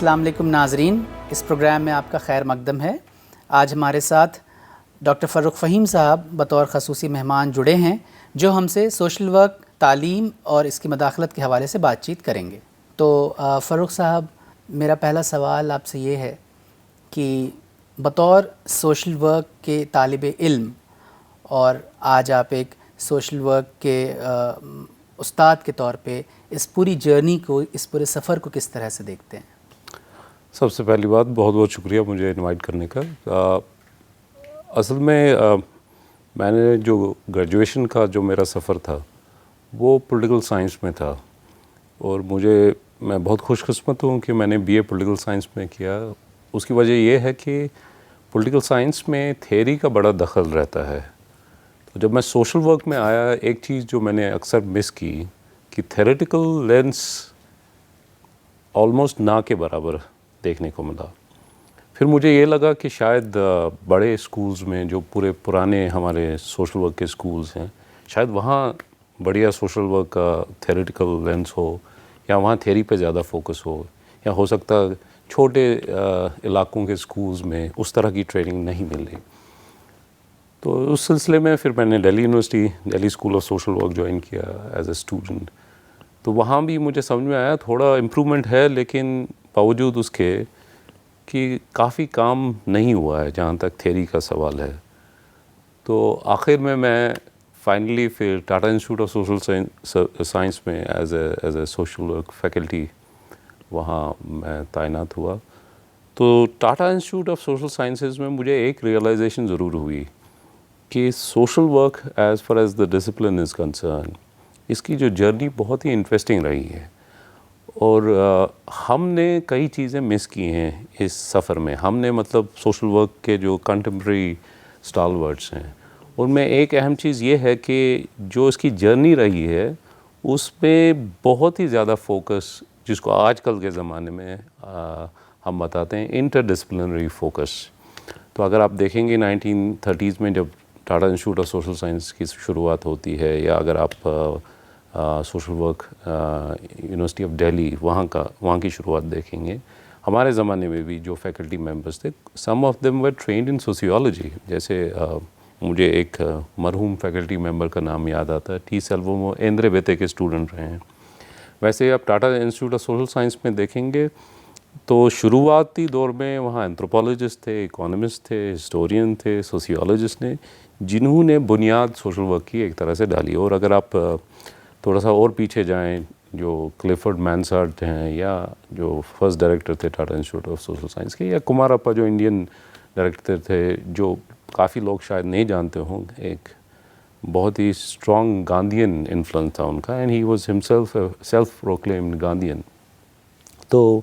अस्सलाम वालेकुम नाज़रीन, इस प्रोग्राम में आपका खैर मकदम है। आज हमारे साथ डॉक्टर फ़र्रुख फ़हीम साहब बतौर ख़ुसूसी मेहमान जुड़े हैं जो हमसे सोशल वर्क, तालीम और इसकी मदाखलत के हवाले से बातचीत करेंगे। तो फ़र्रुख साहब, मेरा पहला सवाल आपसे ये है कि बतौर सोशल वर्क के तालिब इल्म और आज आप एक सोशल वर्क के उस्ताद के तौर पे इस पूरी जर्नी को, इस पूरे सफ़र को किस तरह से देखते हैं? सबसे पहली बात, बहुत बहुत शुक्रिया मुझे इनवाइट करने का। असल में मैंने जो ग्रेजुएशन का जो मेरा सफ़र था वो पॉलिटिकल साइंस में था और मैं बहुत खुशकिस्मत हूँ कि मैंने बीए पॉलिटिकल साइंस में किया। उसकी वजह ये है कि पॉलिटिकल साइंस में थ्योरी का बड़ा दखल रहता है। तो जब मैं सोशल वर्क में आया, एक चीज़ जो मैंने अक्सर मिस की कि थ्योरेटिकल लेंस ऑलमोस्ट ना के बराबर देखने को मिला। फिर मुझे ये लगा कि शायद बड़े स्कूल्स में जो पुराने हमारे सोशल वर्क के स्कूल्स हैं, शायद वहाँ बढ़िया सोशल वर्क का थ्योरेटिकल लेंस हो या वहाँ थ्योरी पे ज़्यादा फोकस हो, या हो सकता छोटे इलाकों के स्कूल्स में उस तरह की ट्रेनिंग नहीं मिल रही। तो उस सिलसिले में फिर मैंने Delhi university, Delhi school of social work join किया एज ए स्टूडेंट। तो वहाँ भी मुझे समझ में आया थोड़ा इम्प्रूवमेंट है, लेकिन बावजूद उसके कि काफ़ी काम नहीं हुआ है जहाँ तक थ्योरी का सवाल है। तो आखिर में मैं फाइनली फिर Tata institute of social science में as a social work faculty वहाँ मैं तैनात हुआ। तो Tata institute of social sciences में मुझे एक रियलाइजेशन ज़रूर हुई कि social work as far as the discipline is concerned, इसकी जो जर्नी बहुत ही इंटरेस्टिंग रही है और हमने कई चीज़ें मिस की हैं इस सफ़र में। हमने मतलब सोशल वर्क के जो कंटेम्प्रेरी स्टालवर्ड्स हैं उनमें एक अहम चीज़ ये है कि जो इसकी जर्नी रही है उसमें बहुत ही ज़्यादा फोकस, जिसको आजकल के ज़माने में हम बताते हैं इंटरडिसिप्लिनरी फोकस। तो अगर आप देखेंगे 1930s में जब Tata institute of social science की शुरुआत होती है, या अगर आप social work university of Delhi वहाँ की शुरुआत देखेंगे, हमारे ज़माने में भी जो फैकल्टी मेंबर्स थे, some of them were trained in sociology. जैसे मुझे एक मरहूम फैकल्टी मेंबर का नाम याद आता है, टी सेल्वम, वो एंद्रे बेते के स्टूडेंट रहे हैं। वैसे आप Tata institute of social science में देखेंगे तो शुरुआती दौर में वहाँ एंथ्रोपोलॉजिस्ट थे, इकोनॉमिस्ट थे, हिस्टोरियन थे, सोशियोलॉजिस्ट ने, जिन्होंने बुनियाद सोशल वर्क की एक तरह से डाली। और अगर आप थोड़ा सा और पीछे जाएं, जो क्लिफर्ड मैनसार्ट हैं, या जो फर्स्ट डायरेक्टर थे Tata institute of social science के, या कुमारप्पा जो इंडियन डायरेक्टर थे, जो काफ़ी लोग शायद नहीं जानते होंगे, एक बहुत ही स्ट्रॉन्ग गांधीयन इन्फ्लुएंस था उनका, and he was himself self proclaimed Gandhian. तो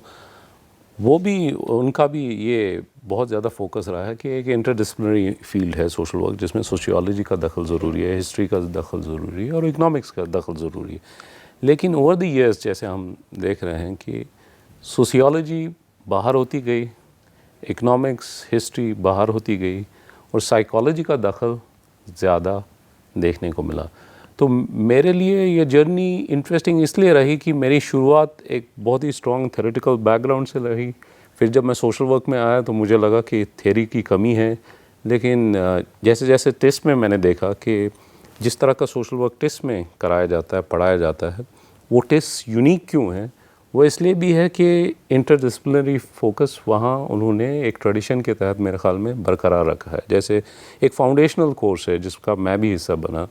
वो भी, उनका भी ये बहुत ज़्यादा फोकस रहा है कि एक इंटरडिसिप्लिनरी फील्ड है सोशल वर्क, जिसमें सोशियोलॉजी का दखल ज़रूरी है, हिस्ट्री का दखल ज़रूरी है और इकोनॉमिक्स का दखल ज़रूरी है। लेकिन ओवर द ईयर्स जैसे हम देख रहे हैं कि सोशियोलॉजी बाहर होती गई, इकोनॉमिक्स, हिस्ट्री बाहर होती गई और साइकोलॉजी का दखल ज़्यादा देखने को मिला। तो मेरे लिए ये जर्नी इंटरेस्टिंग इसलिए रही कि मेरी शुरुआत एक बहुत ही स्ट्रॉन्ग थ्योरेटिकल बैकग्राउंड से रही। फिर जब मैं सोशल वर्क में आया तो मुझे लगा कि थ्योरी की कमी है, लेकिन जैसे जैसे टेस्ट में मैंने देखा कि जिस तरह का सोशल वर्क टेस्ट में कराया जाता है, पढ़ाया जाता है, वो टेस्ट यूनिक क्यों है? वो इसलिए भी है कि इंटरडिसिप्लिनरी फोकस वहाँ उन्होंने एक ट्रेडिशन के तहत मेरे ख़्याल में बरकरार रखा है। जैसे एक फाउंडेशनल कोर्स है जिसका मैं भी हिस्सा बना,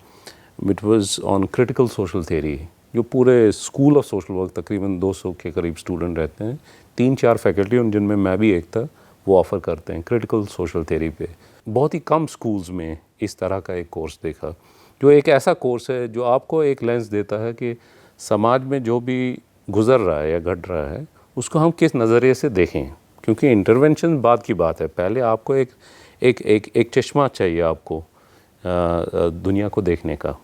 which was on critical social theory, जो पूरे स्कूल ऑफ सोशल वर्क तकरीबन 200 के करीब स्टूडेंट रहते हैं, 3-4 फैकल्टी जिनमें मैं भी एक था, वो ऑफ़र करते हैं क्रिटिकल सोशल थ्योरी पे। बहुत ही कम स्कूल्स में इस तरह का एक कोर्स देखा, जो एक ऐसा कोर्स है जो आपको एक लेंस देता है कि समाज में जो भी गुज़र रहा है या घट रहा है उसको हम किस नज़रिए से देखें। क्योंकि इंटरवेंशन बाद की बात है, पहले आपको एक चश्मा चाहिए आपको दुनिया को देखने का,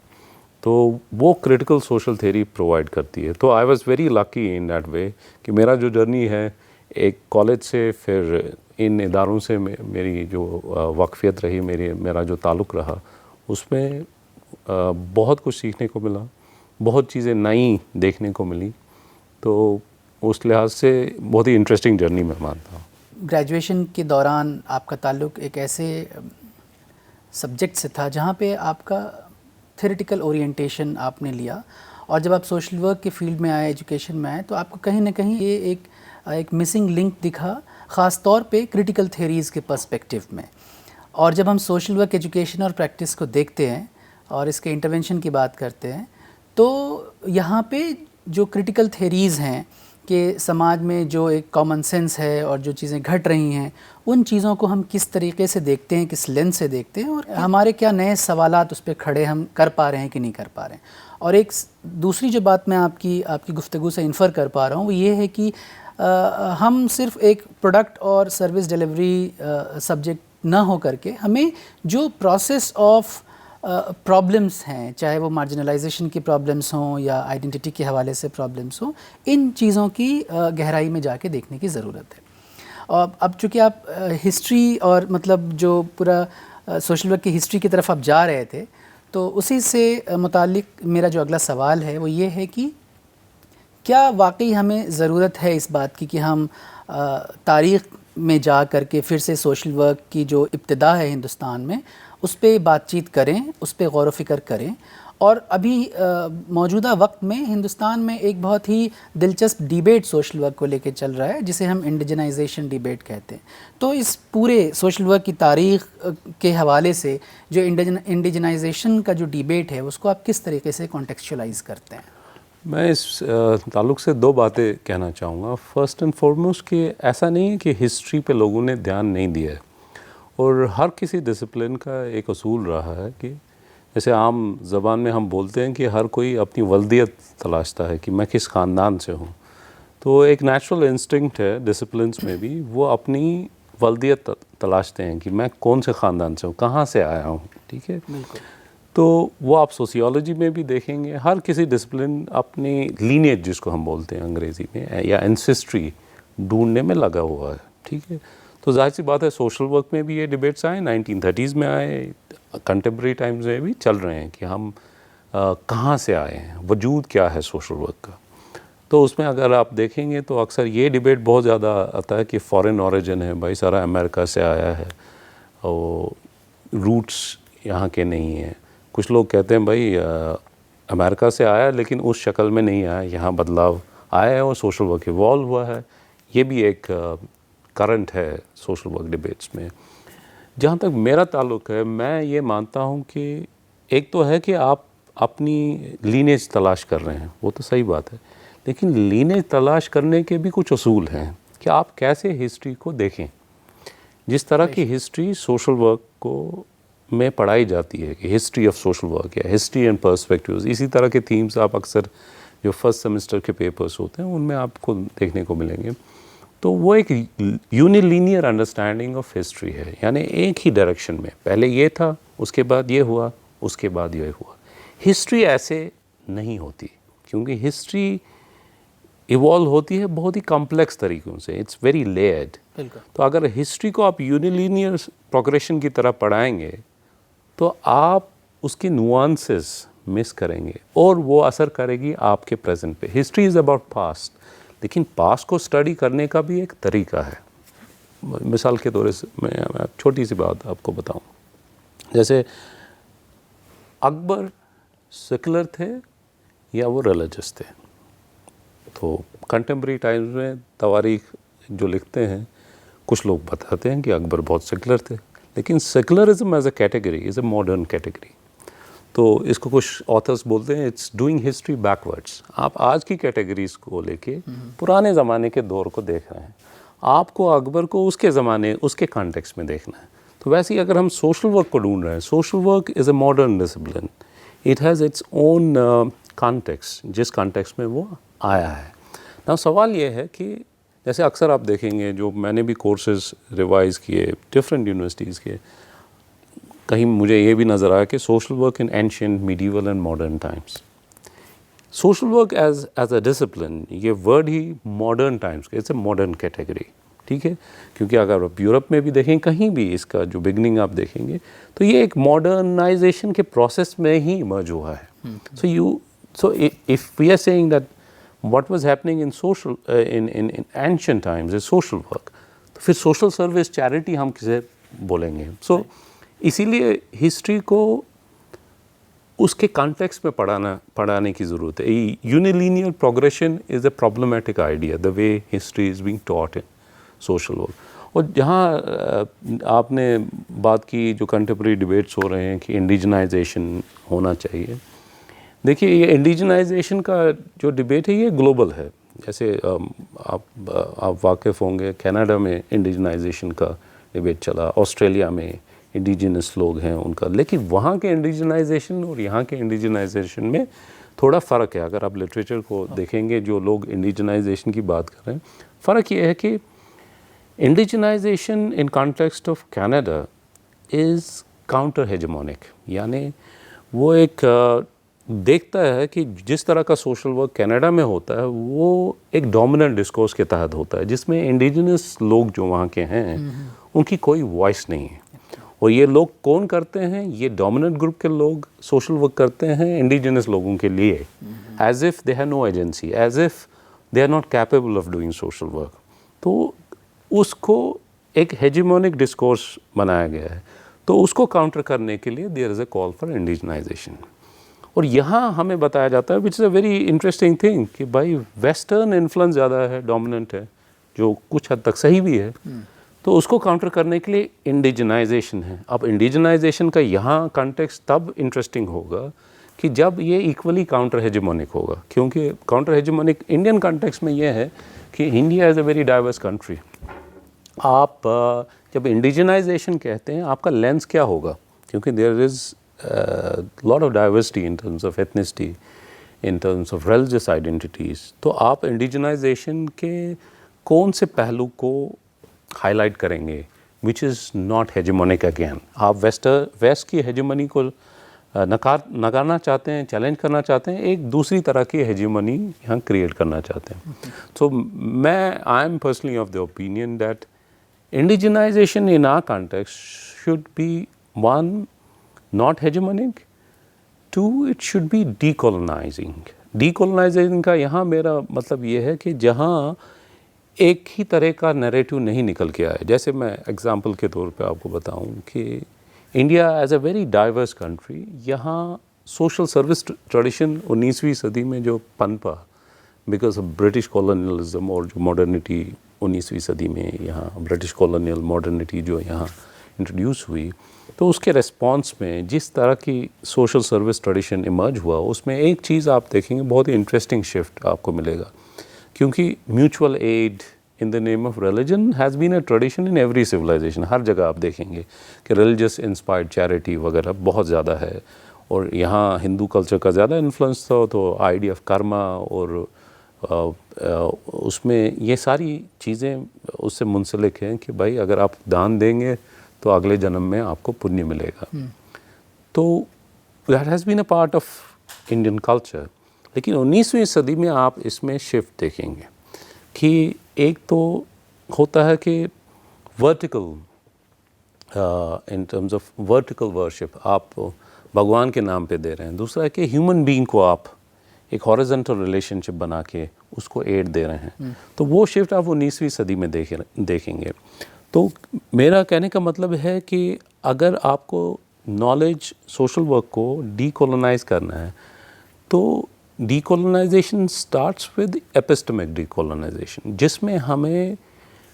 तो वो क्रिटिकल सोशल थ्योरी प्रोवाइड करती है। तो I was very lucky in that way कि मेरा जो जर्नी है एक कॉलेज से, फिर इन इदारों से मेरी जो वाकफ़ियत रही, मेरा जो ताल्लुक़ रहा, उसमें बहुत कुछ सीखने को मिला, बहुत चीज़ें नई देखने को मिली। तो उस लिहाज से बहुत ही इंटरेस्टिंग जर्नी मैं मानता हूँ। ग्रेजुएशन के दौरान आपका ताल्लुक़ एक ऐसे सब्जेक्ट से था जहाँ पे आपका थ्योरेटिकल ओरिएंटेशन आपने लिया, और जब आप सोशल वर्क के फील्ड में आए, एजुकेशन में आए, तो आपको कहीं ना कहीं ये एक मिसिंग लिंक दिखा, ख़ास तौर पे क्रिटिकल थ्योरीज़ के पर्सपेक्टिव में। और जब हम सोशल वर्क एजुकेशन और प्रैक्टिस को देखते हैं और इसके इंटरवेंशन की बात करते हैं, तो यहाँ पे जो क्रिटिकल थ्योरीज़ हैं कि समाज में जो एक कॉमन सेंस है और जो चीज़ें घट रही हैं, उन चीज़ों को हम किस तरीके से देखते हैं, किस लेंस से देखते हैं, और हमारे क्या नए सवालात उस पर खड़े हम कर पा रहे हैं कि नहीं कर पा रहे हैं। और एक दूसरी जो बात मैं आपकी गुफ्तगू से इन्फर कर पा रहा हूँ वो ये है कि हम सिर्फ एक प्रोडक्ट और सर्विस डिलीवरी सब्जेक्ट ना हो करके हमें जो प्रोसेस ऑफ प्रॉब्लम्स हैं, चाहे वो मार्जिनलाइजेशन की प्रॉब्लम्स हों या आइडेंटिटी के हवाले से प्रॉब्लम्स हों, इन चीज़ों की गहराई में जाके देखने की ज़रूरत है। और अब चूँकि आप हिस्ट्री और मतलब जो पूरा सोशल वर्क की हिस्ट्री की तरफ आप जा रहे थे, तो उसी से मुताल्लिक मेरा जो अगला सवाल है वो ये है कि क्या वाकई हमें ज़रूरत है इस बात की कि हम तारीख़ में जा कर के फिर से सोशल वर्क की जो इब्तिदा है हिंदुस्तान में, उस पर बातचीत करें, उस पर गौर व फ़िक्र करें। और अभी मौजूदा वक्त में हिंदुस्तान में एक बहुत ही दिलचस्प डिबेट सोशल वर्क को लेके चल रहा है, जिसे हम इंडिजनाइजेशन डिबेट कहते हैं। तो इस पूरे सोशल वर्क की तारीख़ के हवाले से जो इंडिजनाइजेशन का जो डिबेट है, उसको आप किस तरीके से कॉन्टेक्चुअलाइज करते हैं? मैं इस ताल्लुक़ से दो बातें कहना चाहूँगा। फ़र्स्ट एंड फॉरमोस्ट कि ऐसा नहीं है कि हिस्ट्री पे लोगों ने ध्यान नहीं दिया है, और हर किसी डिसिप्लिन का एक असूल रहा है कि जैसे आम ज़बान में हम बोलते हैं कि हर कोई अपनी वल्दियत तलाशता है कि मैं किस ख़ानदान से हूँ। तो एक नेचुरल इंस्टिंक्ट है डिसिप्लिन्स में भी, वो अपनी वल्दियत तलाशते हैं कि मैं कौन से ख़ानदान से हूँ, कहाँ से आया हूँ। ठीक है, बिल्कुल। तो वो आप सोशियोलॉजी में भी देखेंगे, हर किसी डिसिप्लिन अपनी लीनिएज जिसको हम बोलते हैं अंग्रेज़ी में, या एंसेस्ट्री ढूंढने में लगा हुआ है। ठीक है, तो जाहिर सी बात है सोशल वर्क में भी ये डिबेट्स आए, 1930s में आए, कंटेम्प्रेरी टाइम्स में भी चल रहे हैं कि हम कहाँ से आए हैं, वजूद क्या है सोशल वर्क का। तो उसमें अगर आप देखेंगे तो अक्सर ये डिबेट बहुत ज़्यादा आता है कि फ़ॉरेन ओरिजिन है, भाई सारा अमेरिका से आया है और रूट्स यहाँ के नहीं हैं। कुछ लोग कहते हैं भाई अमेरिका से आया लेकिन उस शक्ल में नहीं आया, यहाँ बदलाव आया है और सोशल वर्क इवॉल्व हुआ है। ये भी एक करंट है सोशल वर्क डिबेट्स में। जहाँ तक मेरा ताल्लुक़ है, मैं ये मानता हूँ कि एक तो है कि आप अपनी लीनेज तलाश कर रहे हैं, वो तो सही बात है, लेकिन लीनेज तलाश करने के भी कुछ असूल हैं कि आप कैसे हिस्ट्री को देखें। जिस तरह की हिस्ट्री सोशल वर्क को में पढ़ाई जाती है कि हिस्ट्री ऑफ सोशल वर्क या हिस्ट्री एंड पर्सपेक्टिव्स, इसी तरह के थीम्स आप अक्सर जो फर्स्ट सेमेस्टर के पेपर्स होते हैं उनमें आपको देखने को मिलेंगे। तो वो एक यूनिलीनियर अंडरस्टैंडिंग ऑफ हिस्ट्री है, यानी एक ही डायरेक्शन में, पहले ये था, उसके बाद ये हुआ, उसके बाद ये हुआ। हिस्ट्री ऐसे नहीं होती, क्योंकि हिस्ट्री इवॉल्व होती है बहुत ही कॉम्प्लेक्स तरीक़ों से, इट्स वेरी लेयर्ड। तो अगर हिस्ट्री को आप यूनिलीनियर प्रोग्रेशन की तरह पढ़ाएंगे तो आप उसके नुआंसेस मिस करेंगे और वो असर करेगी आपके प्रेजेंट पे। हिस्ट्री इज़ अबाउट पास्ट, लेकिन पास्ट को स्टडी करने का भी एक तरीका है। मिसाल के तौर से मैं छोटी सी बात आपको बताऊं, जैसे अकबर सेकुलर थे या वो रिलीजियस थे। तो कंटेम्प्रेरी टाइम्स में तवारीख जो लिखते हैं, कुछ लोग बताते हैं कि अकबर बहुत सेकुलर थे, लेकिन secularism as a category is a modern category. तो इसको कुछ ऑथर्स बोलते हैं इट्स डूइंग हिस्ट्री बैकवर्ड्स। आप आज की कैटेगरीज को लेके पुराने ज़माने के दौर को देख रहे हैं, आपको अकबर को उसके ज़माने उसके कॉन्टेक्स्ट में देखना है। तो वैसे ही अगर हम सोशल वर्क को ढूंढ रहे हैं, social work is a modern discipline, it has its own context, जिस कॉन्टेक्स्ट में वो आया है। ना सवाल ये है कि जैसे अक्सर आप देखेंगे, जो मैंने भी कोर्सेज रिवाइज़ किए डिफरेंट यूनिवर्सिटीज़ के, कहीं मुझे ये भी नज़र आया कि social work in ancient, medieval and modern times. Social work as a discipline, ये वर्ड ही मॉडर्न टाइम्स का, इट्स अ मॉडर्न कैटेगरी। ठीक है, क्योंकि अगर आप यूरोप में भी देखें, कहीं भी इसका जो बिगनिंग आप देखेंगे तो ये एक मॉडर्नाइजेशन के प्रोसेस में ही इमर्ज हुआ है। So if we are saying that what was happening in social in ancient times is social work. तो फिर social service charity हम किसे बोलेंगे? So इसीलिए हिस्ट्री को उसके कॉन्टेक्स्ट में पढ़ाने की ज़रूरत है. Unilinear progression is a problematic idea the way history is being taught in social work. और जहाँ आपने बात की जो कंटेम्प्रेरी डिबेट्स हो रहे हैं कि इंडिजनाइजेशन होना चाहिए, देखिए ये इंडिजनाइजेशन का जो डिबेट है ये ग्लोबल है. जैसे आप वाकिफ़ होंगे कनाडा में इंडिजनाइजेशन का डिबेट चला, ऑस्ट्रेलिया में इंडिजिनस लोग हैं उनका, लेकिन वहाँ के इंडिजनाइजेशन और यहाँ के इंडिजनाइजेशन में थोड़ा फ़र्क है. अगर आप लिटरेचर को देखेंगे जो लोग इंडिजनाइजेशन की बात कर रहे हैं, फ़र्क ये है कि indigenisation in context of Canada is counter hegemonic, यानी वो एक देखता है कि जिस तरह का सोशल वर्क कनाडा में होता है वो एक डोमिनेंट डिस्कोर्स के तहत होता है जिसमें इंडिजिनस लोग जो वहाँ के हैं उनकी कोई वॉइस नहीं है. और ये लोग कौन करते हैं? ये डोमिनेंट ग्रुप के लोग सोशल वर्क करते हैं इंडिजिनस लोगों के लिए, as if they have no agency, as if they are not capable of doing social work. तो उसको एक हेजेमोनिक डिस्कोर्स बनाया गया है. तो उसको काउंटर करने के लिए there is a call for indigenisation. और यहाँ हमें बताया जाता है which is a very interesting thing कि भाई वेस्टर्न इन्फ्लुएंस ज़्यादा है, डोमिनेंट है, जो कुछ हद तक सही भी है. तो उसको काउंटर करने के लिए इंडिजनाइजेशन है. अब इंडिजनाइजेशन का यहाँ कॉन्टेक्स्ट तब इंटरेस्टिंग होगा कि जब ये इक्वली काउंटर हेजेमोनिक होगा, क्योंकि काउंटर हेजेमोनिक इंडियन कॉन्टेक्स्ट में ये है कि India is a very diverse country. आप जब इंडिजनाइजेशन कहते हैं आपका लेंस क्या होगा? क्योंकि there is lot of diversity in terms of ethnicity, in terms of religious identities. तो आप इंडिजनाइजेशन के कौन से पहलू को हाईलाइट करेंगे which is not hegemonic again? आप वेस्ट की हेजेमनी को नकारना चाहते हैं, चैलेंज करना चाहते हैं, एक दूसरी तरह की हेजेमनी यहाँ क्रिएट करना चाहते हैं. So I am personally of the opinion that indigenization in our context should be one, not hegemonic, two, it should be decolonizing. Decolonizing का यहाँ मेरा मतलब ये है कि जहाँ एक ही तरह का नैरेटिव नहीं निकल के आए. जैसे मैं एग्जांपल के तौर पे आपको बताऊँ कि India as a very diverse country, यहाँ सोशल सर्विस ट्रेडिशन 19वीं सदी में जो पनपा बिकॉज ऑफ ब्रिटिश कॉलोनियलिज्म और जो मॉडर्निटी 19वीं सदी में यहाँ ब्रिटिश कॉलोनियल मॉडर्निटी जो यहाँ इंट्रोड्यूस हुई, तो उसके रिस्पॉन्स में जिस तरह की सोशल सर्विस ट्रेडिशन इमर्ज हुआ, उसमें एक चीज़ आप देखेंगे बहुत ही इंटरेस्टिंग शिफ्ट आपको मिलेगा. क्योंकि mutual aid in the name of religion has been a tradition in every civilisation. हर जगह आप देखेंगे कि रिलीजियस इंस्पायर्ड चैरिटी वगैरह बहुत ज़्यादा है. और यहाँ हिंदू कल्चर का ज़्यादा इन्फ्लुएंस था, तो आइडिया ऑफ कर्मा और उसमें ये सारी चीज़ें उससे मुंसलिक हैं कि भाई अगर आप दान देंगे तो अगले जन्म में आपको पुण्य मिलेगा. तो that has been a part of Indian culture. लेकिन 19वीं सदी में आप इसमें शिफ्ट देखेंगे कि एक तो होता है कि vertical, in terms of vertical worship आप भगवान के नाम पे दे रहे हैं. दूसरा है कि ह्यूमन बीइंग को आप एक हॉरिजॉन्टल रिलेशनशिप बना के उसको एड दे रहे हैं. तो वो शिफ्ट आप 19वीं सदी में देखेंगे. तो मेरा कहने का मतलब है कि अगर आपको नॉलेज सोशल वर्क को डीकोलोनाइज करना है तो decolonisation starts with epistemic decolonisation, जिसमें हमें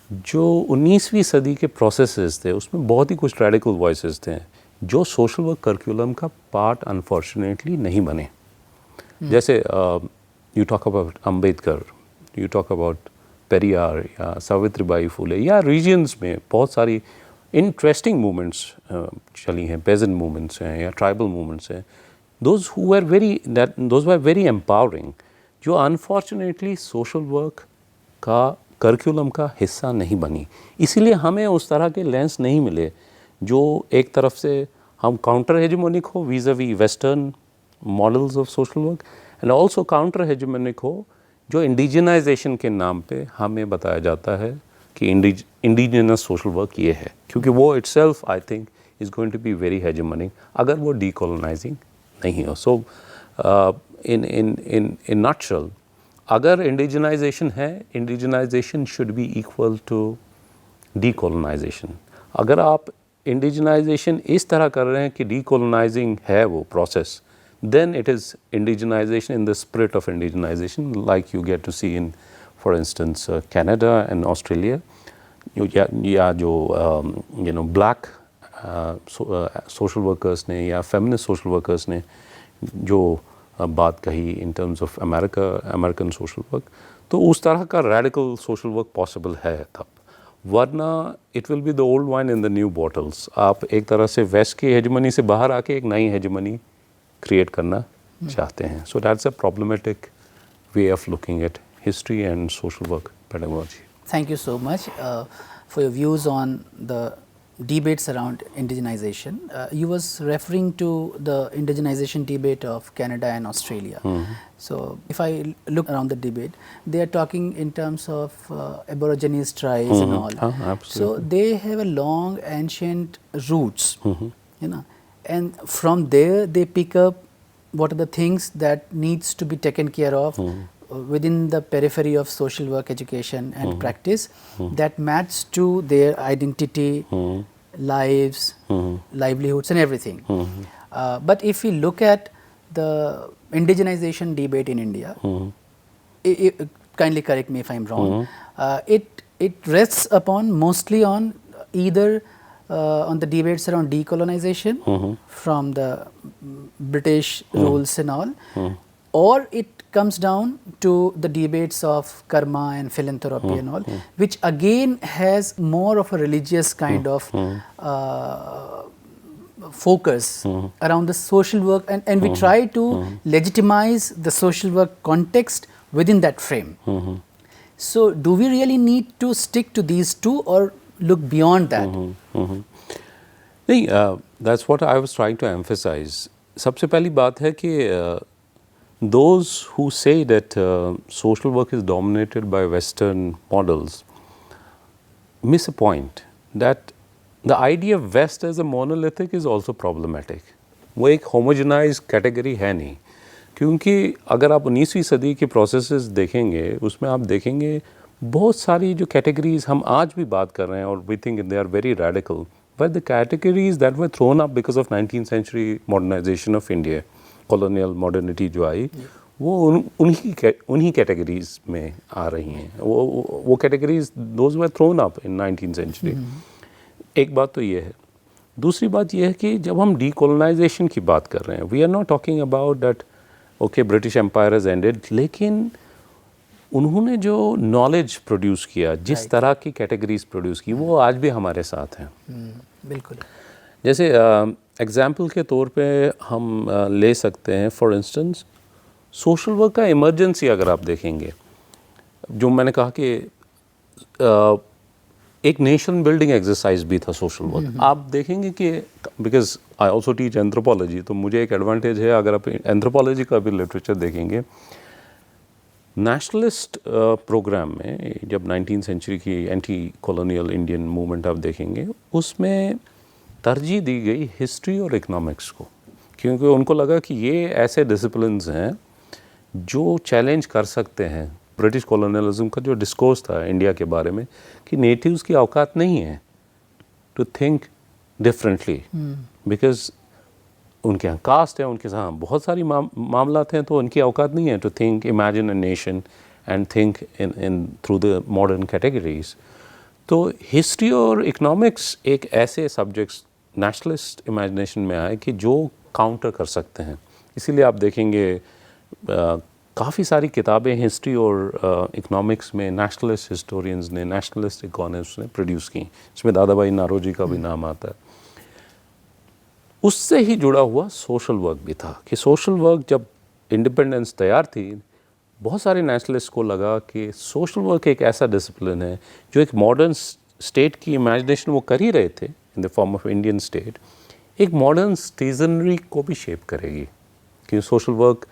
जो 19वीं सदी के प्रोसेसेस थे उसमें बहुत ही कुछ रेडिकल वॉइसेस थे जो सोशल वर्क करिकुलम का पार्ट अनफॉर्चुनेटली नहीं बने. जैसे you talk about Ambedkar, you talk about Periyar या सावित्रीबाई फुले, या रीजन्स में बहुत सारी इंटरेस्टिंग मूवमेंट्स चली हैं, पेजेंट मूवमेंट्स हैं या ट्राइबल मूवमेंट्स हैं. those were very empowering, जो अनफॉर्चुनेटली सोशल वर्क का करिकुलम का हिस्सा नहीं बनी. इसीलिए हमें उस तरह के लेंस नहीं मिले जो एक तरफ से हम काउंटर हेजेमोनिक हो vis-a-vis western models of social work, and also counter hegemonic हो जो इंडिजनाइजेशन के नाम पे हमें बताया जाता है कि इंडिजिनस सोशल वर्क ये है, क्योंकि वो itself I think is going to be very hegemonic अगर वो डीकोलोनाइजिंग नहीं हो. सो इन नटशल अगर इंडिजिनाइजेशन है, indigenisation should be equal to decolonisation. अगर आप इंडिजिनाइजेशन इस तरह कर रहे हैं कि डीकोलोनाइजिंग है वो process, then it is indigenization in the spirit of indigenization, like you get to see in, for instance, Canada and Australia. या जो black social workers ने या feminist social workers ने जो बात कही in terms of American social work, तो उस तरह का radical social work possible है तब, वरना it will be the old wine in the new bottles। आप एक तरह से वेस्ट की हेजमनी से बाहर आके एक नई हेजमनी क्रिएट करना चाहते हैं। So that's a problematic way of looking at history and social work pedagogy. Thank you so much for your views on the debates around indigenization. You was referring to the indigenization debate of Canada and Australia. So if I look around the debate, they are talking in terms of Aborigines tribes and all. Absolutely. So they have a long ancient roots, you know, and from there they pick up what are the things that needs to be taken care of within the periphery of social work education and practice that match to their identity, lives, livelihoods and everything. But if we look at the indigenization debate in India, kindly correct me if I am wrong, it rests upon mostly on either on the debates around decolonization from the British rules and all, or it comes down to the debates of karma and philanthropy and all, which again has more of a religious kind of focus around the social work, and we try to legitimize the social work context within that frame. So do we really need to stick to these two or look beyond that? नहीं, that's what I was trying to emphasize. सबसे पहली बात है कि those who say that social work is dominated by Western models miss a point that the idea of West as a monolithic is also problematic. वो एक homogenized category है नहीं, क्योंकि अगर आप 19वीं सदी के processes देखेंगे, उसमें आप देखेंगे बहुत सारी जो categories हम आज भी बात कर रहे हैं और we think they are very radical, but the categories that were thrown up because of 19th century modernization of India, colonial modernity जो आई, वो उन्हीं कैटेगरीज में आ रही हैं। वो categories those were throne up in 19th century। एक बात तो ये है। दूसरी बात ये है कि जब हम डीकोलोनाइजेशन की बात कर रहे हैं, we are not talking about that okay British empire has ended, लेकिन उन्होंने जो नॉलेज प्रोड्यूस किया, जिस तरह की कैटेगरीज प्रोड्यूस की, वो आज भी हमारे साथ हैं। बिल्कुल। जैसे एग्जाम्पल के तौर पे हम ले सकते हैं, फॉर इंस्टेंस सोशल वर्क का इमरजेंसी अगर आप देखेंगे, जो मैंने कहा कि एक नेशन बिल्डिंग एक्सरसाइज भी था सोशल वर्क। आप देखेंगे कि because I also teach anthropology, तो मुझे एक एडवांटेज है, अगर आप एंथ्रोपोलॉजी का भी लिटरेचर देखेंगे, नेशनलिस्ट प्रोग्राम में जब 19th सेंचुरी की एंटी कॉलोनियल इंडियन मूवमेंट आप देखेंगे, उसमें तरजीह दी गई हिस्ट्री और इकोनॉमिक्स को, क्योंकि उनको लगा कि ये ऐसे डिसिप्लिन्स हैं जो चैलेंज कर सकते हैं ब्रिटिश कॉलोनियलिज्म का जो डिस्कोर्स था इंडिया के बारे में, कि नेटिव्स की औकात नहीं है टू थिंक डिफरेंटली, बिकॉज उनके यहाँ कास्ट है, उनके साथ बहुत सारी मामलात हैं, तो उनकी औकात नहीं है to think, imagine a nation and think in through the modern categories. तो हिस्ट्री और इकोनॉमिक्स एक ऐसे सब्जेक्ट्स नेशनलिस्ट इमेजिनेशन में आए कि जो काउंटर कर सकते हैं। इसीलिए आप देखेंगे काफ़ी सारी किताबें हिस्ट्री और इकोनॉमिक्स में नेशनलिस्ट हिस्टोरियंस ने, नेशनलिस्ट इकोनॉमिस्ट ने प्रोड्यूस की, इसमें दादा भाई नारोजी का भी नाम आता है। उससे ही जुड़ा हुआ सोशल वर्क भी था कि सोशल वर्क जब इंडिपेंडेंस तैयार थी, बहुत सारे नेशनलिस्ट को लगा कि सोशल वर्क एक ऐसा डिसिप्लिन है जो एक मॉडर्न स्टेट की इमेजिनेशन वो कर ही रहे थे इन the form of Indian state, एक मॉडर्न सिटीजनरी को भी शेप करेगी, क्योंकि सोशल वर्क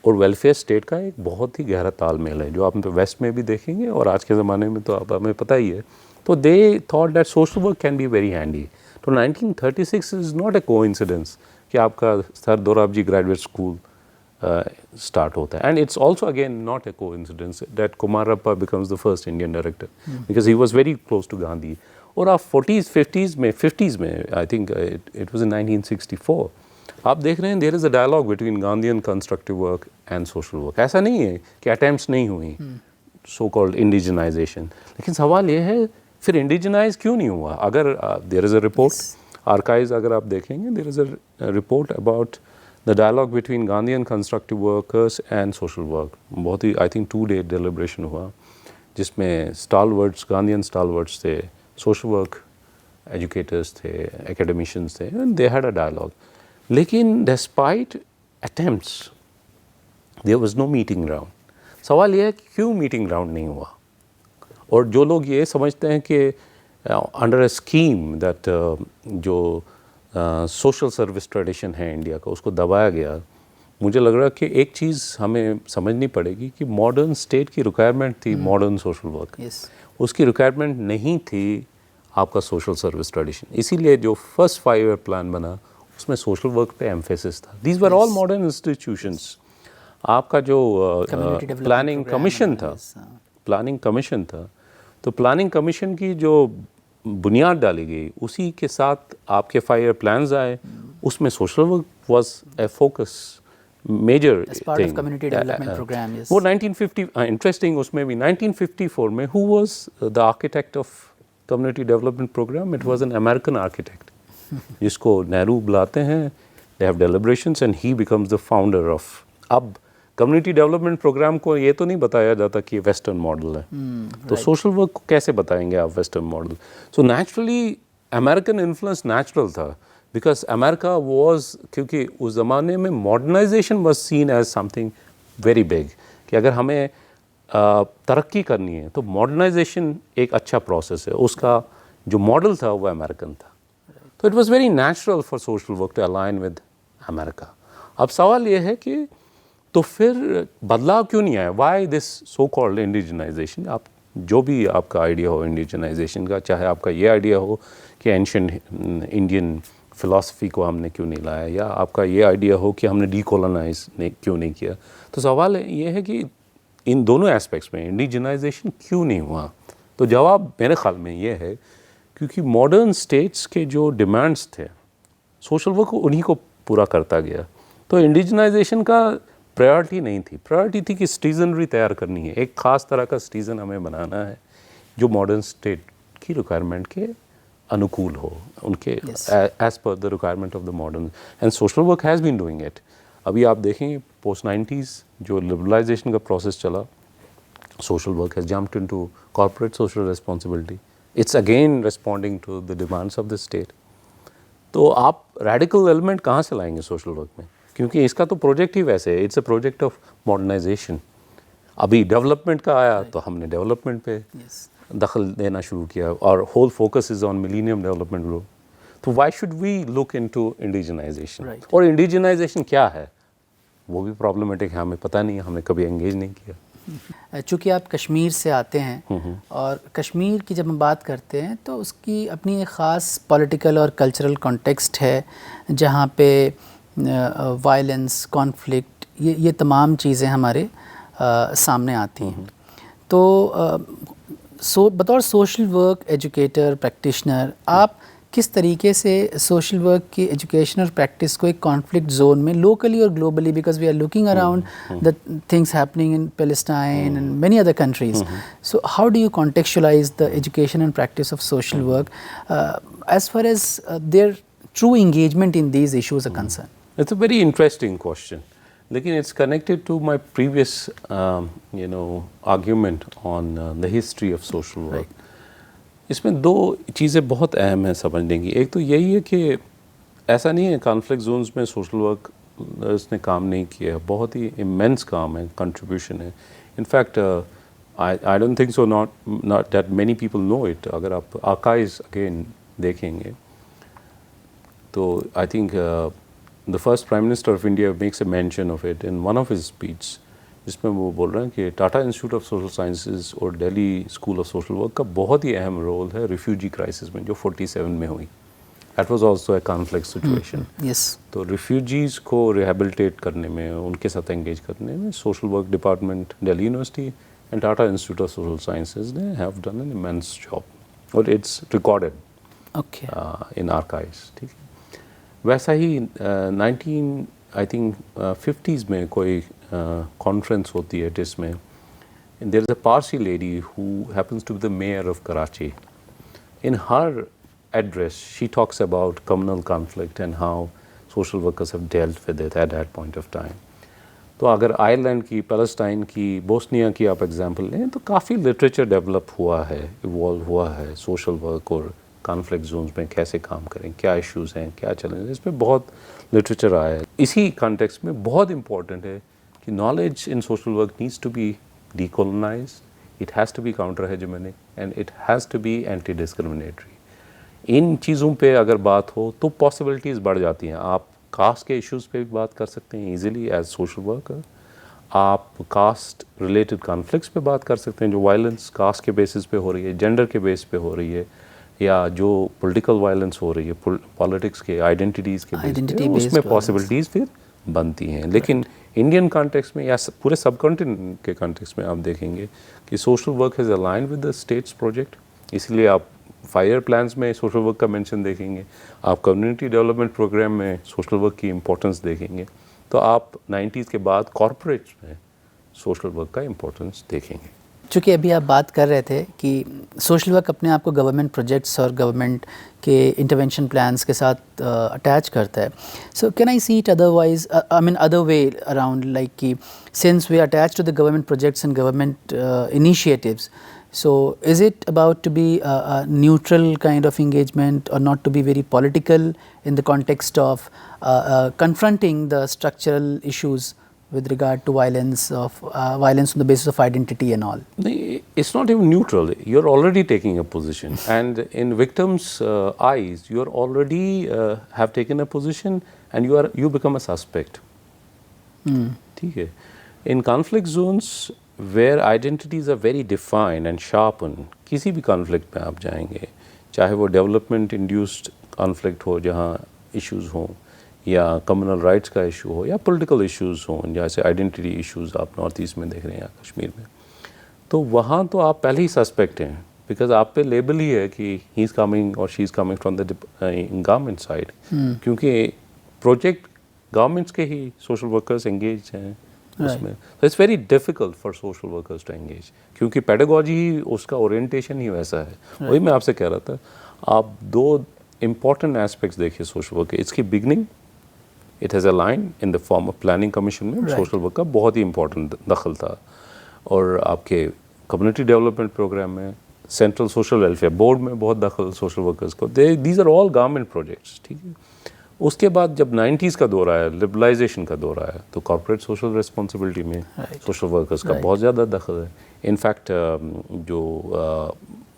और वेलफेयर स्टेट का एक बहुत ही गहरा तालमेल है, जो आप तो वेस्ट में भी देखेंगे और आज के ज़माने में तो आप हमें पता ही है। तो they thought that social work can be very handy. तो 1936 इज़ नॉट ए कोइंसिडेंस कि आपका sir Dorabji graduate school start होता है. And it's also again not a coincidence that Kumarappa becomes the first Indian director because he was very close to Gandhi. और आप 40s 50s में I think it was in 1964 आप देख रहे हैं there is a dialogue between Gandhian constructive work and social work. ऐसा नहीं है कि अटैम्प्ट्स नहीं हुई सो कॉल्ड इंडिजनाइजेशन. लेकिन सवाल ये है फिर इंडिजनाइज क्यों नहीं हुआ. अगर there is a report archives अगर आप देखेंगे there is a report about the dialogue between Gandhian constructive workers and social work. बहुत ही आई थिंक 2 day डिलिब्रेशन हुआ जिसमें स्टालवर्ड्स गांधीयन स्टालवर्ड्स थे, सोशल वर्क एजुकेटर्स थे, एकेडमिशियंस थे, and they had a dialogue. लेकिन despite attempts there was no meeting ground. सवाल यह है कि क्यों मीटिंग ग्राउंड नहीं हुआ. और जो लोग ये समझते हैं कि अंडर अ स्कीम दैट जो सोशल सर्विस ट्रेडिशन है इंडिया का उसको दबाया गया. मुझे लग रहा है कि एक चीज़ हमें समझनी पड़ेगी कि मॉडर्न स्टेट की रिक्वायरमेंट थी मॉडर्न सोशल वर्क. उसकी रिक्वायरमेंट नहीं थी आपका सोशल सर्विस ट्रेडिशन. इसीलिए जो फर्स्ट 5-year प्लान बना उसमें सोशल वर्क पे एम्फेसिस था. These were all modern institutions. आपका जो प्लानिंग कमीशन था तो प्लानिंग कमीशन की जो बुनियाद डाली गई उसी के साथ आपके 5-year प्लान्स आए. उसमें social work was a focus major thing. वो 1950 इंटरेस्टिंग उसमें भी 1954 में who was the architect of community development programme. It was an American architect जिसको नेहरू बुलाते हैं. They have deliberations and he becomes the founder of. अब कम्युनिटी डेवलपमेंट प्रोग्राम को ये तो नहीं बताया जाता कि वेस्टर्न मॉडल है. तो सोशल वर्क को कैसे बताएंगे आप western model. So naturally American influence natural था बिकॉज अमेरिका वॉज क्योंकि उस ज़माने में modernisation was seen as something very big कि अगर हमें तरक्की करनी है तो मॉडर्नाइजेशन एक अच्छा प्रोसेस है. उसका जो मॉडल था वो अमेरिकन था. तो it was very natural for social work to align with America. अब सवाल ये है कि तो फिर बदलाव क्यों नहीं आया. Why this so called indigenisation. आप जो भी आपका आइडिया हो इंडिजनाइजेशन का, चाहे आपका ये आइडिया हो कि एंशिएंट इंडियन फ़िलासफ़ी को हमने क्यों नहीं लाया, या आपका ये आइडिया हो कि हमने डीकोलोनाइज क्यों नहीं किया. तो सवाल ये है कि इन दोनों एस्पेक्ट्स में इंडिजनाइजेशन क्यों नहीं हुआ. तो जवाब मेरे ख्याल में ये है क्योंकि मॉडर्न स्टेट्स के जो डिमांड्स थे सोशल वर्क उन्हीं को पूरा करता गया. तो इंडिजनाइजेशन का प्रायोरिटी नहीं थी. प्रायोरिटी थी कि सिटीजनरी तैयार करनी है. एक ख़ास तरह का सिटीज़न हमें बनाना है जो मॉडर्न स्टेट की रिक्वायरमेंट के अनुकूल हो, उनके as per the requirement of the modern. And social work has been doing it. अभी आप देखेंगे पोस्ट 90s जो लिबरलाइजेशन का प्रोसेस चला, social work has jumped into corporate social responsibility. It's again responding to the demands of the state. तो आप radical element कहाँ से लाएंगे सोशल वर्क में, क्योंकि इसका तो प्रोजेक्ट ही वैसे है. It's a project of modernisation. अभी डेवलपमेंट का आया तो हमने डेवलपमेंट पे दखल देना शुरू किया और whole focus is on millennium development goal. तो why should we look into indigenisation. और इंडिजनाइजेशन क्या है वो भी प्रॉब्लमेटिक है. हमें पता नहीं है, हमने कभी एंगेज नहीं किया. चूँकि आप कश्मीर से आते हैं और कश्मीर की जब हम बात करते हैं तो उसकी अपनी एक ख़ास पॉलिटिकल और कल्चरल कॉन्टेक्स्ट है जहाँ पे वायलेंस, कॉन्फ्लिक्ट, ये तमाम चीज़ें हमारे सामने आती हैं. तो बतौर सोशल वर्क एजुकेटर, प्रैक्टिशनर, आप किस तरीके से सोशल वर्क की एजुकेशन और प्रैक्टिस को एक कॉन्फ्लिक्ट जोन में लोकली और globally, because we are looking around the things happening in Palestine and many other countries, so how do you contextualise the education and practice of social work as far as their true engagement in these issues are concerned? It's a very interesting question. लेकिन it's connected to my previous argument on the history of social work. इसमें दो चीज़ें बहुत अहम हैं समझने की. एक तो यही है कि ऐसा नहीं है कॉन्फ्लिक्ट जोन्स में सोशल वर्क इसने काम नहीं किया. बहुत ही इमेंस काम है, कंट्रीब्यूशन है. In fact I don't think so, not that many people know it. अगर आप आर्काइव्स अगेन देखेंगे तो I think the first Prime Minister of India makes a mention of it in one of his speeches, जिसमें वो बोल रहे हैं कि Tata institute of social sciences और Delhi school of social work का बहुत ही अहम रोल है रिफ्यूजी क्राइसिस में जो 47 में हुई. That was also a conflict situation. Yes. तो रिफ्यूजीज़ को रिहेबिलिटेट करने में, उनके साथ एंगेज करने में social work department Delhi university and Tata institute of social sciences ने have done an immense job और it's recorded okay. In archives. ठीक है, वैसा ही 19 आई थिंक 50s में कोई कॉन्फ्रेंस होती है जिसमें there is a Parsi lady who happens to be the mayor of Karachi. In her address, she talks about communal conflict and how social workers have dealt with it at that point of time. तो अगर Ireland की, Palestine की, Bosnia की आप example लें तो काफ़ी literature develop हुआ है, इवॉल्व हुआ है सोशल वर्क और कॉन्फ्लिक्ट जोन्स में कैसे काम करें, क्या इश्यूज़ हैं, क्या चैलेंजेस, इस पर बहुत लिटरेचर आया है। इसी कॉन्टेक्स्ट में बहुत इंपॉर्टेंट है कि knowledge in social work needs to be decolonised, it has to be counter hegemonic and it has to be anti discriminatory। इन चीज़ों पे अगर बात हो तो पॉसिबिलिटीज़ बढ़ जाती हैं। आप कास्ट के इश्यूज़ पे भी बात कर सकते हैं इजीली एज सोशल वर्कर। आप कास्ट रिलेटेड कॉन्फ्लिक्ट्स पे बात कर सकते हैं जो वायलेंस कास्ट के बेसिस पे हो रही है, जेंडर के बेस पे हो रही है, या जो पॉलिटिकल वायलेंस हो रही है पॉलिटिक्स के आइडेंटिटीज़ के बेस पे, उसमें पॉसिबिलिटीज़ फिर बनती हैं। लेकिन इंडियन कॉन्टेक्स्ट में या पूरे सब कॉन्टिनेंट के कॉन्टेक्स्ट में आप देखेंगे कि social work has aligned with the states project, इसलिए आप 5 ईयर प्लान्स में सोशल वर्क का मेंशन देखेंगे, आप कम्युनिटी डेवलपमेंट प्रोग्राम में सोशल वर्क की इम्पोर्टेंस देखेंगे, तो आप 90s के बाद कॉर्पोरेट्स में सोशल वर्क का इम्पोर्टेंस देखेंगे। चूँकि अभी आप बात कर रहे थे कि सोशल वर्क अपने आप को गवर्नमेंट प्रोजेक्ट्स और गवर्नमेंट के इंटरवेंशन प्लान्स के साथ अटैच करता है, so can I see it otherwise, I mean other way around, like कि since we attach to the government projects and government initiatives, so is it about to be a neutral kind of engagement or not to be very political in the context of confronting the structural issues with regard to violence on the basis of identity and all? It's not even neutral. You're already taking a position, and in victims' eyes, you're already have taken a position, and you become a suspect. ठीक है. In conflict zones where identities are very defined and sharpened, किसी भी conflict में आप जाएंगे, चाहे वो development induced conflict हो जहाँ issues हों, या कम्युनल राइट्स का इशू हो, या पॉलिटिकल इश्यूज़ हों, जैसे आइडेंटिटी इश्यूज़ आप नॉर्थ ईस्ट में देख रहे हैं या कश्मीर में, तो वहाँ तो आप पहले ही सस्पेक्ट हैं, बिकॉज आप पे लेबल ही है कि ही इज़ कमिंग और she is coming from the government side, क्योंकि प्रोजेक्ट गवर्नमेंट्स के ही सोशल वर्कर्स एंगेज हैं उसमें। तो it's very difficult for social workers to engage, क्योंकि पेडागोजी ही उसका ओरिएंटेशन ही वैसा है। वही मैं आपसे कह रहा था, आप 2 इम्पॉर्टेंट एस्पेक्ट्स देखिए सोशल वर्क के। इसकी beginning it has align in the form of planning commission में सोशल वर्क का बहुत ही इंपॉर्टेंट दखल था, और आपके कम्युनिटी डेवलपमेंट प्रोग्राम में, सेंट्रल सोशल वेलफेयर बोर्ड में बहुत दखल सोशल वर्कर्स को। These are all government projects, ठीक है। उसके बाद जब 90s का दौर आया, लिबरलाइजेशन का दौर आया, तो कॉर्पोरेट सोशल रिस्पॉन्सिबिलिटी में सोशल वर्कर्स का बहुत ज़्यादा दखल है। इनफैक्ट जो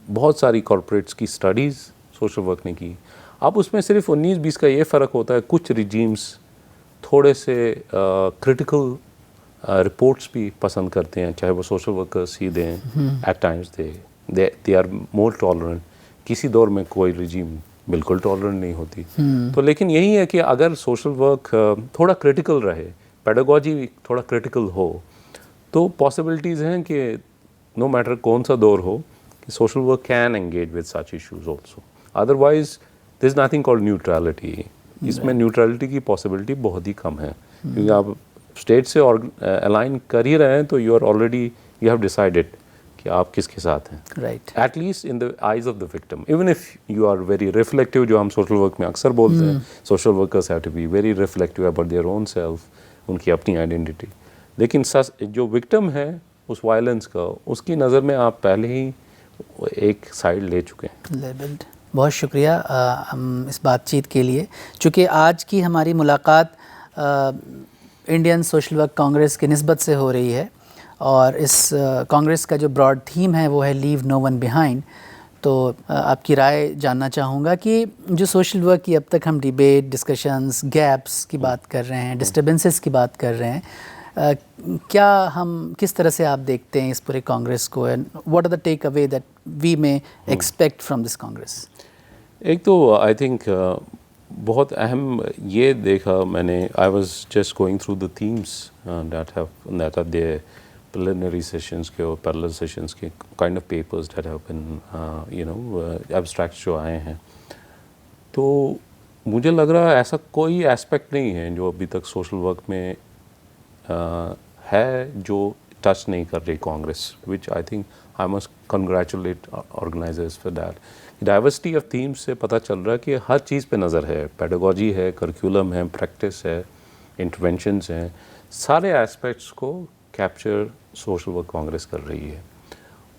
बहुत सारी कॉर्पोरेट्स की स्टडीज़ सोशल वर्क ने की, अब उसमें सिर्फ 19-20 का ये फ़र्क होता है, कुछ रिजीम्स थोड़े से क्रिटिकल रिपोर्ट्स भी पसंद करते हैं, चाहे वो सोशल वर्कर्स ही दें, at times they are more tolerant. किसी दौर में कोई रिजीम बिल्कुल टॉलरेंट नहीं होती। तो लेकिन यही है कि अगर सोशल वर्क थोड़ा क्रिटिकल रहे, पेडागोजी थोड़ा क्रिटिकल हो, तो पॉसिबिलिटीज़ हैं कि नो मैटर कौन सा दौर हो, कि social work can engage with such issues also. Otherwise this nothing called neutrality. इसमें न्यूट्रलिटी की पॉसिबिलिटी बहुत ही कम है, क्योंकि आप स्टेट से अलाइन कर ही रहे हैं, तो you are already, you have decided कि आप किसके साथ हैं, right, at least in the eyes of the victim. Even if you are very reflective, जो हम सोशल वर्क में अक्सर बोलते हैं, social workers have to be very reflective about their own self, उनकी अपनी आइडेंटिटी। लेकिन जो विक्टिम है उस वायलेंस का, उसकी नज़र में आप पहले ही एक साइड ले चुके हैं, लेबल्ड। बहुत शुक्रिया इस बातचीत के लिए। चूँकि आज की हमारी मुलाकात इंडियन सोशल वर्क कांग्रेस की निस्बत से हो रही है, और इस कांग्रेस का जो ब्रॉड थीम है वो है लीव नो वन बिहाइंड। तो आपकी राय जानना चाहूँगा कि जो सोशल वर्क की अब तक हम डिबेट, डिस्कशंस, गैप्स की बात कर रहे हैं, डिस्टर्बेंसेस की बात कर रहे हैं, क्या हम किस तरह से आप देखते हैं इस पूरे कांग्रेस को, and what are the takeaway that we may expect from this congress? एक तो आई थिंक बहुत अहम ये देखा मैंने, I was just going through the themes that are there preliminary sessions के और parallel sessions के kind of papers that have been abstracts जो आए हैं, तो मुझे लग रहा है ऐसा कोई एस्पेक्ट नहीं है जो अभी तक सोशल वर्क में है जो टच नहीं कर रही congress, which I think I must congratulate organisers for that. Diversity of themes से पता चल रहा है कि हर चीज़ पे नज़र है, पेडागोजी है, करिकुलम है, प्रैक्टिस है, इंटरवेंशंस हैं, सारे एस्पेक्ट्स को कैप्चर सोशल वर्क कांग्रेस कर रही है।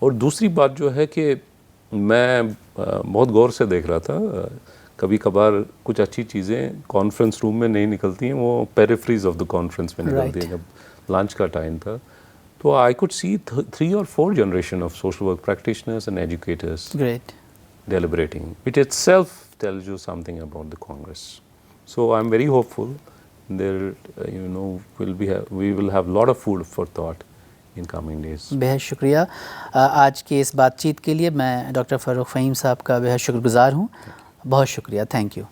और दूसरी बात जो है कि मैं बहुत गौर से देख रहा था, कभी कभार कुछ अच्छी चीज़ें कॉन्फ्रेंस रूम में नहीं निकलती हैं, वो पेरिफ्रीज ऑफ द कॉन्फ्रेंस में निकलती हैं। जब लंच का टाइम था तो I could see 3 or 4 generation of social work practitioners and educators deliberating, which itself tells you something about the Congress. So I'm very hopeful there, we will have a lot of food for thought in coming days. बेहद शुक्रिया आज के इस बातचीत के लिए। मैं doctor Farrukh Faheem साहब का बेहद शुक्रगुज़ार हूँ। बहुत शुक्रिया, थैंक यू।